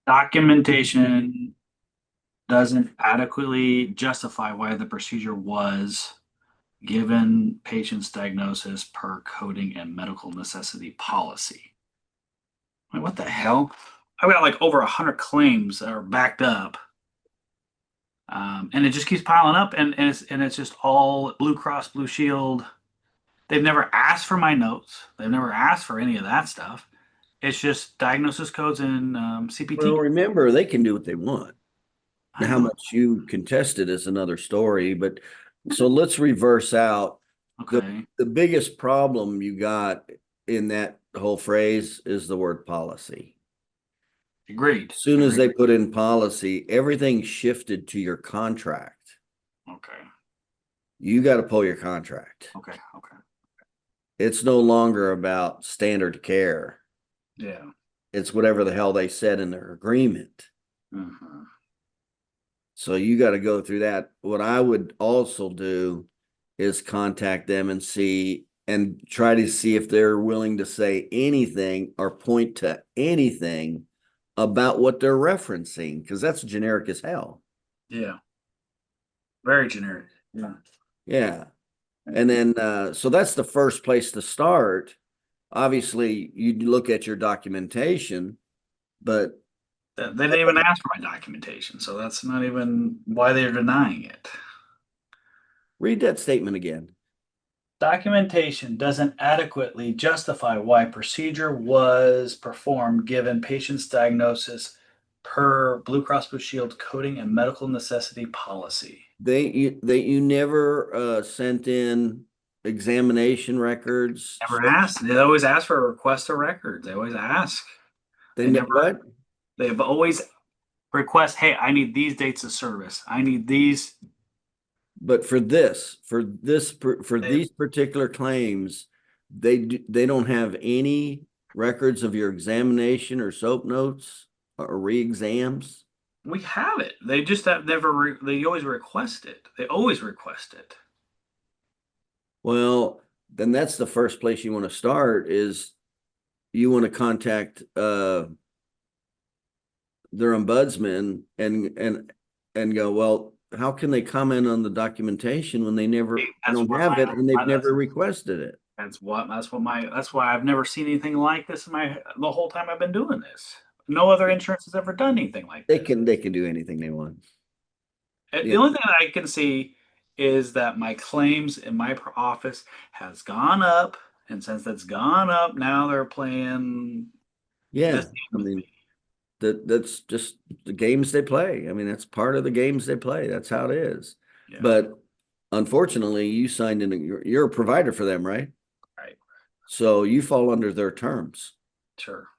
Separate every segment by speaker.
Speaker 1: Documentation doesn't adequately justify why the procedure was given patient's diagnosis per coding and medical necessity policy. Like, what the hell? I've got like over 100 claims that are backed up, and it just keeps piling up, and it's just all Blue Cross Blue Shield. They've never asked for my notes. They've never asked for any of that stuff. It's just diagnosis codes and
Speaker 2: Well,
Speaker 1: CPT.
Speaker 2: remember, they can do what they want. Now,
Speaker 1: I
Speaker 2: how
Speaker 1: know.
Speaker 2: much you contest it is another story, but so let's reverse out the
Speaker 1: Okay.
Speaker 2: the biggest problem you got in that whole phrase is the word policy.
Speaker 1: Agreed.
Speaker 2: As soon as
Speaker 1: Agreed.
Speaker 2: they put in policy, everything shifted to your contract.
Speaker 1: Okay.
Speaker 2: You got to pull your contract.
Speaker 1: Okay. Okay.
Speaker 2: It's no longer about standard care.
Speaker 1: Yeah.
Speaker 2: It's whatever the hell they said in their agreement.
Speaker 1: Mhm.
Speaker 2: So you got to go through that. What I would also do is contact them and see and try to see if they're willing to say anything or point to anything about what they're referencing, because that's generic as hell.
Speaker 1: Yeah. Very generic. Yeah.
Speaker 2: Yeah. And then, so that's the first place to start. Obviously, you look at your documentation, but
Speaker 1: They didn't even ask for my documentation, so that's not even why they're denying it.
Speaker 2: read that statement again.
Speaker 1: Documentation doesn't adequately justify why procedure was performed given patient's diagnosis per Blue Cross Blue Shield coding and medical necessity policy.
Speaker 2: You never sent in examination records.
Speaker 1: Never
Speaker 2: So
Speaker 1: asked. They always ask for a request of records. They always ask.
Speaker 2: they
Speaker 1: They never,
Speaker 2: what?
Speaker 1: they've always request, hey, I need these dates of service. I need these.
Speaker 2: But for
Speaker 1: They,
Speaker 2: these particular claims, they don't have any records of your examination or soap notes or re-exams.
Speaker 1: we have it. They just have never, they always request it. They always request it.
Speaker 2: Well, then that's the first place you want to start is you want to contact their ombudsman and go, well, how can they comment on the documentation when
Speaker 1: Hey,
Speaker 2: they
Speaker 1: that's
Speaker 2: don't
Speaker 1: what
Speaker 2: have it and they've never
Speaker 1: that's
Speaker 2: requested it?
Speaker 1: that's why I've never seen anything like this in my the whole time I've been doing this. No other insurance has ever done anything like this.
Speaker 2: They can do anything they want.
Speaker 1: The
Speaker 2: Yeah.
Speaker 1: only thing that I can see is that my claims in my office has gone up, and since that's gone up, now they're playing this
Speaker 2: Yeah.
Speaker 1: game
Speaker 2: I
Speaker 1: with
Speaker 2: mean,
Speaker 1: me.
Speaker 2: that's just the games they play. I mean, that's part of the games they play. That's how it is.
Speaker 1: Yeah,
Speaker 2: But unfortunately, you signed in, you're a provider for them, right?
Speaker 1: right,
Speaker 2: So you fall under their terms.
Speaker 1: sure.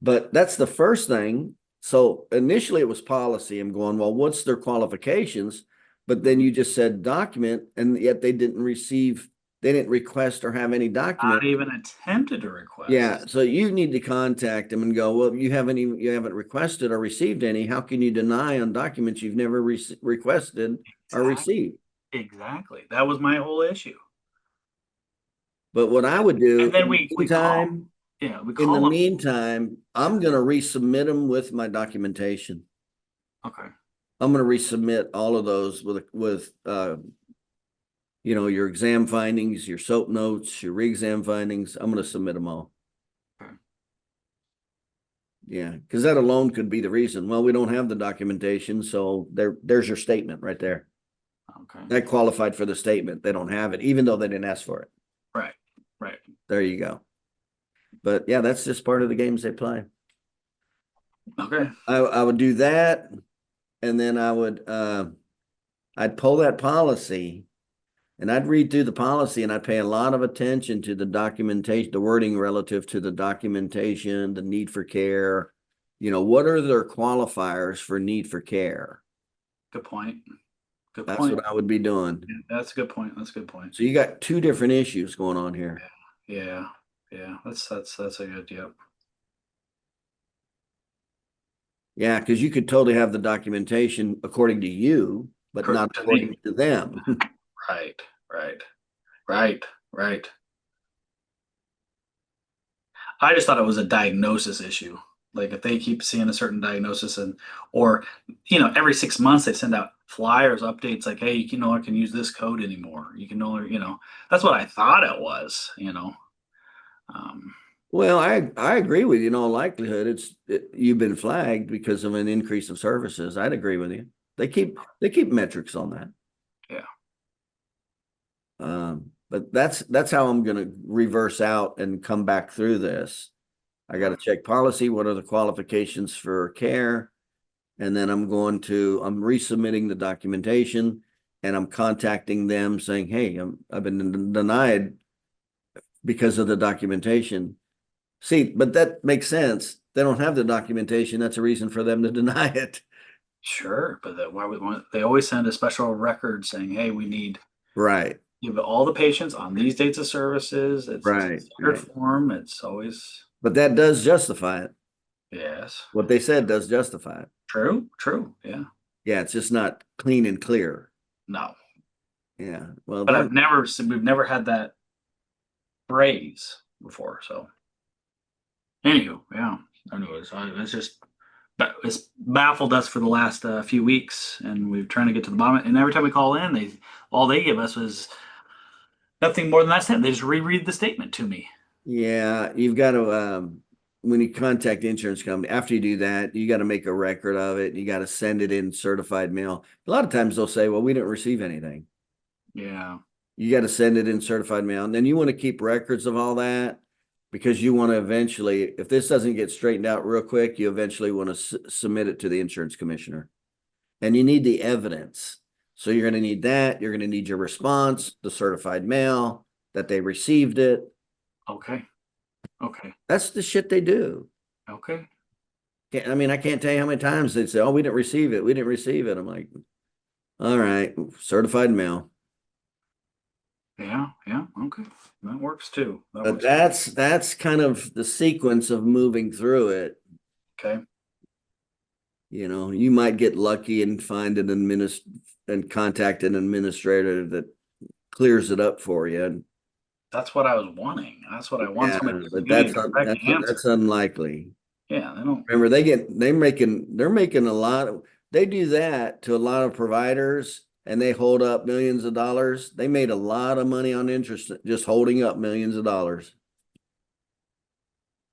Speaker 2: But that's the first thing. So initially it was policy. I'm going, well, what's their qualifications? But then you just said document, and yet they didn't request or have any
Speaker 1: Not
Speaker 2: document.
Speaker 1: even attempted to
Speaker 2: Yeah.
Speaker 1: request.
Speaker 2: So you need to contact them and go, well, you haven't requested or received any. How can you deny on documents you've never requested or
Speaker 1: Exactly.
Speaker 2: received?
Speaker 1: Exactly. That was my whole issue.
Speaker 2: But what I would do
Speaker 1: And then we call. Yeah, we
Speaker 2: in the
Speaker 1: call them.
Speaker 2: meantime,
Speaker 1: Yeah.
Speaker 2: I'm going to resubmit them with my documentation.
Speaker 1: Okay.
Speaker 2: I'm going to resubmit all of those with your exam findings, your SOAP notes, your re-exam findings. I'm going to submit them all.
Speaker 1: Okay.
Speaker 2: Yeah, because that alone could be the reason. Well, we don't have the documentation, so there's your statement right there.
Speaker 1: Okay.
Speaker 2: That qualified for the statement. They don't have it, even though they didn't ask for it.
Speaker 1: Right. Right.
Speaker 2: There you go. But yeah, that's just part of the games they play.
Speaker 1: Okay.
Speaker 2: I would do that, and then I'd pull that policy and I'd read through the policy and I'd pay a lot of attention to the documentation, the wording relative to the documentation, the need for care. What are their qualifiers for need for care?
Speaker 1: Good point. Good
Speaker 2: That's
Speaker 1: point.
Speaker 2: what I would be doing.
Speaker 1: Yeah, that's a good point. That's a good point.
Speaker 2: So you got two different issues going on here.
Speaker 1: Yeah. Yeah. That's a good, yep.
Speaker 2: Yeah, because you could totally have the documentation according to you, but not
Speaker 1: Correct to me.
Speaker 2: according to them.
Speaker 1: Right. Right. Right. Right. I just thought it was a diagnosis issue. Like if they keep seeing a certain diagnosis or, every 6 months they send out flyers, updates like, hey, you can no longer can use this code anymore. You can no longer, that's what I thought it was. Um,
Speaker 2: Well, I agree with you. In all likelihood, you've been flagged because of an increase of services. I'd agree with you. They keep metrics on that.
Speaker 1: yeah.
Speaker 2: But that's how I'm going to reverse out and come back through this. I got to check policy. What are the qualifications for care? And then I'm resubmitting the documentation, and I'm contacting them saying, hey, I've been denied because of the documentation. See, but that makes sense. They don't have the documentation. That's a reason for them to deny it.
Speaker 1: Sure, but why would they always send a special record saying, "Hey, we need
Speaker 2: Right,
Speaker 1: give all the patients on these dates of services." It's a
Speaker 2: right,
Speaker 1: standard
Speaker 2: right.
Speaker 1: form. It's always
Speaker 2: But that does justify it.
Speaker 1: yes,
Speaker 2: What they said does justify it.
Speaker 1: true, true, yeah,
Speaker 2: Yeah, it's just not clean and clear.
Speaker 1: no.
Speaker 2: Yeah. Well,
Speaker 1: But
Speaker 2: that
Speaker 1: we've never had that phrase before. So, anywho, yeah. Anyways, it's just, but it's baffled us for the last few weeks, and we're trying to get to the bottom. And every time we call in, all they give us was nothing more than that statement. They just reread the statement to me.
Speaker 2: yeah, you've got to when you contact the insurance company, after you do that, you got to make a record of it. You got to send it in certified mail. A lot of times they'll say, well, we didn't receive anything.
Speaker 1: Yeah.
Speaker 2: You got to send it in certified mail. And then you want to keep records of all that because you want to eventually, if this doesn't get straightened out real quick, you eventually want to submit it to the insurance commissioner. And you need the evidence. So you're going to need that. You're going to need your response, the certified mail that they received it.
Speaker 1: Okay. Okay.
Speaker 2: That's the shit they do.
Speaker 1: Okay.
Speaker 2: I mean, I can't tell you how many times they'd say, oh, we didn't receive it. We didn't receive it. I'm like, all right, certified mail.
Speaker 1: Yeah. Yeah. Okay. That works too. That
Speaker 2: But
Speaker 1: works too.
Speaker 2: that's kind of the sequence of moving through it.
Speaker 1: Okay.
Speaker 2: You might get lucky and find and contact an administrator that clears it up for you.
Speaker 1: That's what I was wanting. That's what I want.
Speaker 2: Yeah,
Speaker 1: Somebody to
Speaker 2: but
Speaker 1: give me a
Speaker 2: that's
Speaker 1: direct answer.
Speaker 2: that's unlikely.
Speaker 1: Yeah. They don't.
Speaker 2: Remember, they're making a lot of they do that to a lot of providers, and they hold up millions of dollars. They made a lot of money on interest just holding up millions of dollars.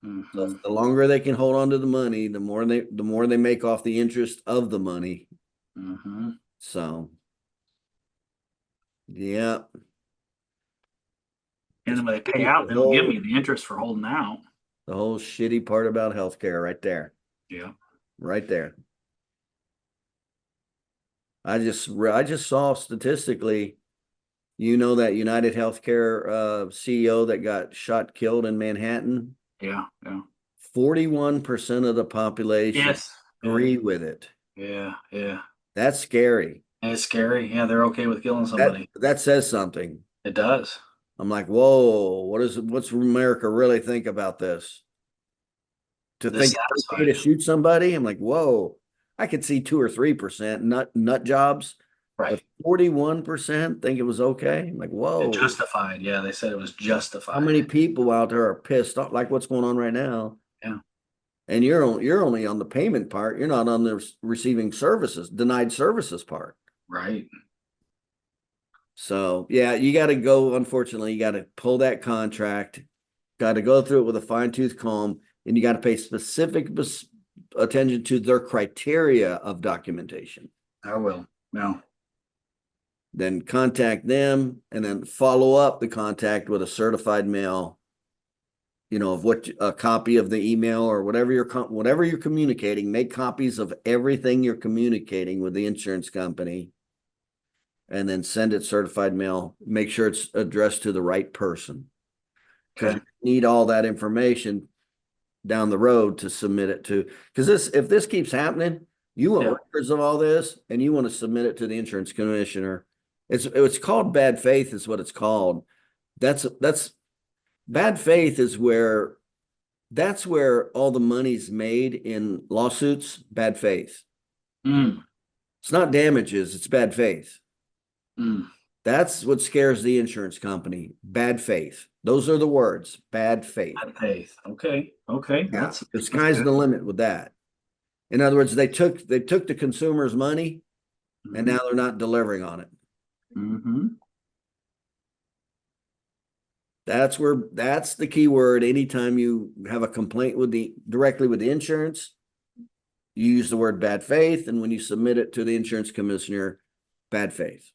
Speaker 2: So
Speaker 1: Hmm.
Speaker 2: the longer they can hold on to the money, the more they make off the interest of the money.
Speaker 1: Hmm.
Speaker 2: So yeah,
Speaker 1: And then when they pay
Speaker 2: the
Speaker 1: out, they don't give
Speaker 2: whole
Speaker 1: me the interest for holding out.
Speaker 2: the whole shitty part about healthcare right there.
Speaker 1: Yeah.
Speaker 2: Right there. I just saw statistically, that United Healthcare CEO that got shot killed in Manhattan,
Speaker 1: Yeah. Yeah.
Speaker 2: 41% of the population
Speaker 1: Yes. Yeah.
Speaker 2: agree with it.
Speaker 1: Yeah. Yeah.
Speaker 2: That's scary.
Speaker 1: And it's scary. Yeah. They're okay with killing
Speaker 2: That
Speaker 1: somebody.
Speaker 2: that says something.
Speaker 1: It does.
Speaker 2: I'm like, whoa, what's America really think about this? To think it's okay
Speaker 1: Dissatisfied.
Speaker 2: to shoot somebody? I'm like, whoa, I could see 2 or 3% nut jobs, but
Speaker 1: Right.
Speaker 2: 41% think it was okay. I'm like,
Speaker 1: It
Speaker 2: whoa,
Speaker 1: justified. Yeah. They said it was
Speaker 2: how
Speaker 1: justified.
Speaker 2: many people out there are pissed off like what's going on right now?
Speaker 1: Yeah.
Speaker 2: And you're only on the payment part. You're not on the receiving services, denied services part.
Speaker 1: Right.
Speaker 2: So yeah, you got to go. Unfortunately, you got to pull that contract. Got to go through it with a fine tooth comb, and you got to pay specific attention to their criteria of documentation.
Speaker 1: I will. No.
Speaker 2: Then contact them, and then follow up the contact with a certified mail. Of what a copy of the email or whatever you're communicating. Make copies of everything you're communicating with the insurance company, and then send it certified mail. Make sure it's addressed to the right person because
Speaker 1: Okay.
Speaker 2: you need all that information down the road to submit it to. Because if this keeps happening, you want
Speaker 1: Yeah.
Speaker 2: records of all this, and you want to submit it to the insurance commissioner. It's called bad faith, is what it's called. That's bad faith is where that's where all the money's made in lawsuits. Bad faith.
Speaker 1: Mm.
Speaker 2: It's not damages, it's bad faith.
Speaker 1: Mm.
Speaker 2: That's what scares the insurance company. Bad faith. Those are the words, bad faith.
Speaker 1: Bad faith. Okay. Okay.
Speaker 2: Yeah, the
Speaker 1: That's
Speaker 2: sky's
Speaker 1: good.
Speaker 2: the limit with that. In other words, they took the consumer's money and
Speaker 1: Mm-hmm.
Speaker 2: now they're not delivering on it.
Speaker 1: Mm-hmm.
Speaker 2: That's the key word. Anytime you have a complaint directly with the insurance, you use the word bad faith, and when you submit it to the insurance commissioner, bad faith.